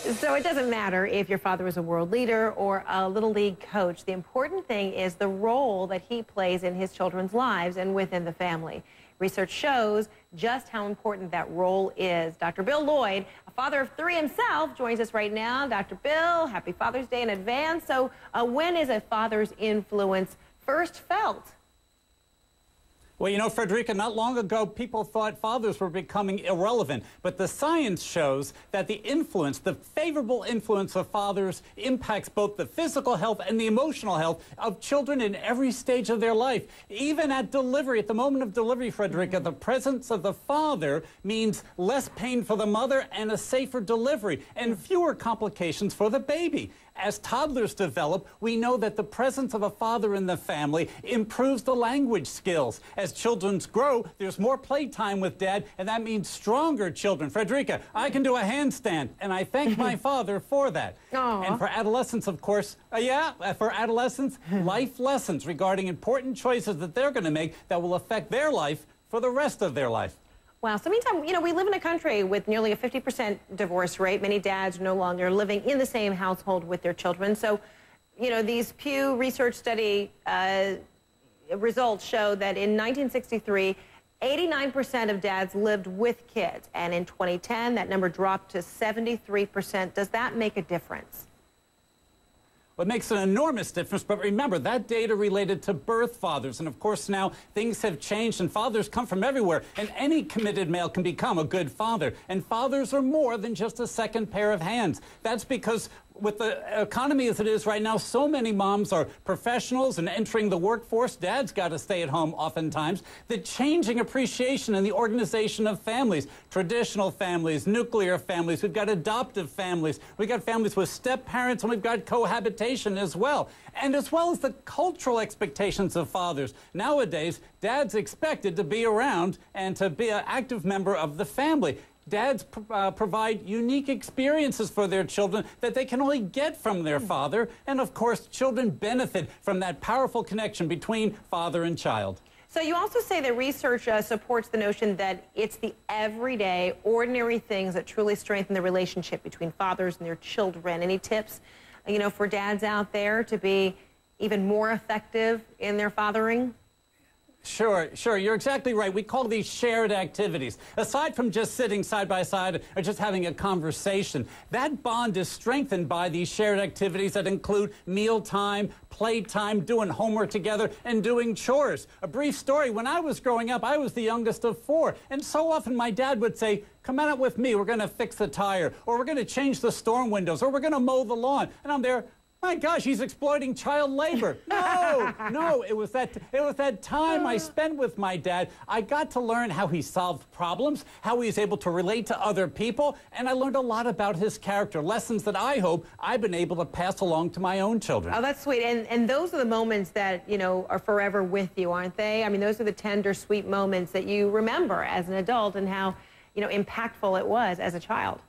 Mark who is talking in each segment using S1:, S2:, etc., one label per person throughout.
S1: So it doesn't matter if your father is a world leader or a little league coach. The important thing is the role that he plays in his children's lives and within the family. Research shows just how important that role is. Dr. Bill Lloyd, a father of 3 himself, joins us right now. Dr. Bill, happy Father's Day in advance. So when is a father's influence first felt?
S2: Well, you know, Frederica, not long ago, people thought fathers were becoming irrelevant. But the science shows that the influence, the favorable influence of fathers impacts both the physical health and the emotional health of children in every stage of their life. Even at delivery, at the moment of delivery, Frederica, the presence of the father means less pain for the mother and a safer delivery and fewer complications for the baby. As toddlers develop, we know that the presence of a father in the family improves the language skills. As children grow, there's more playtime with dad, and that means stronger children. Frederica, I can do a handstand, and I thank my father for that.
S1: Aww.
S2: And for adolescents, of course, for adolescents, life lessons regarding important choices that they're going to make that will affect their life for the rest of their life.
S1: Wow. So meantime, you know, we live in a country with nearly a 50% divorce rate. Many dads are no longer living in the same household with their children. So, you know, these Pew Research study results show that in 1963, 89% of dads lived with kids. And in 2010, that number dropped to 73%. Does that make a difference?
S2: Well, it makes an enormous difference, but remember, that data related to birth fathers. And of course, now things have changed, and fathers come from everywhere, and any committed male can become a good father. And fathers are more than just a second pair of hands. That's because with the economy as it is right now, so many moms are professionals and entering the workforce. Dad's got to stay at home oftentimes. The changing appreciation in the organization of families, traditional families, nuclear families, we've got adoptive families, we've got families with step-parents, and we've got cohabitation as well. And as well as the cultural expectations of fathers. Nowadays, dad's expected to be around and to be an active member of the family. Dads provide unique experiences for their children that they can only get from their father. And of course, children benefit from that powerful connection between father and child.
S1: So you also say that research supports the notion that it's the everyday, ordinary things that truly strengthen the relationship between fathers and their children. Any tips, you know, for dads out there to be even more effective in their fathering?
S2: Sure. You're exactly right. We call these shared activities. Aside from just sitting side by side or just having a conversation, that bond is strengthened by these shared activities that include mealtime, playtime, doing homework together, and doing chores. A brief story, when I was growing up, I was the youngest of 4, and so often my dad would say, "Come out with me, we're going to fix the tire, or we're going to change the storm windows, or we're going to mow the lawn." And I'm there, my gosh, he's exploiting child labor. No, it was that time I spent with my dad. I got to learn how he solved problems, how he was able to relate to other people, and I learned a lot about his character, lessons that I hope I've been able to pass along to my own children.
S1: Oh, that's sweet. And those are the moments that, you know, are forever with you, aren't they? I mean, those are the tender, sweet moments that you remember as an adult and how, you know, impactful it was as a child.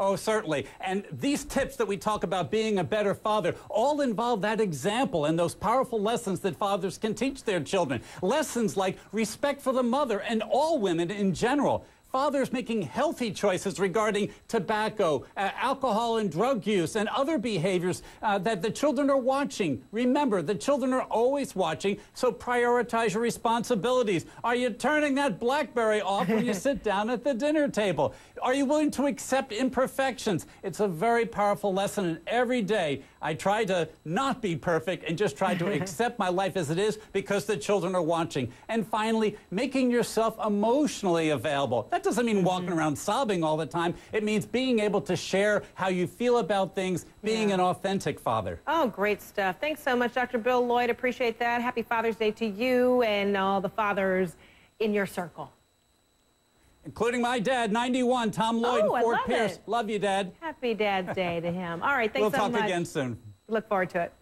S2: Oh, certainly. And these tips that we talk about being a better father all involve that example and those powerful lessons that fathers can teach their children. Lessons like respect for the mother and all women in general. Fathers making healthy choices regarding tobacco, alcohol and drug use, and other behaviors that the children are watching. Remember, the children are always watching, so prioritize your responsibilities. Are you turning that BlackBerry off when you sit down at the dinner table? Are you willing to accept imperfections? It's a very powerful lesson, and every day I try to not be perfect and just try to accept my life as it is because the children are watching. And finally, making yourself emotionally available. That doesn't mean walking around sobbing all the time. It means being able to share how you feel about things, being an authentic father.
S1: Oh, great stuff. Thanks so much, Dr. Bill Lloyd. Appreciate that. Happy Father's Day to you and all the fathers in your circle.
S2: Including my dad, 91, Tom Lloyd,
S1: Oh,
S2: Fort
S1: I love
S2: Pierce.
S1: it.
S2: Love you, Dad.
S1: Happy Dad's Day to him. All right, thanks so much.
S2: We'll talk again soon.
S1: Look forward to it.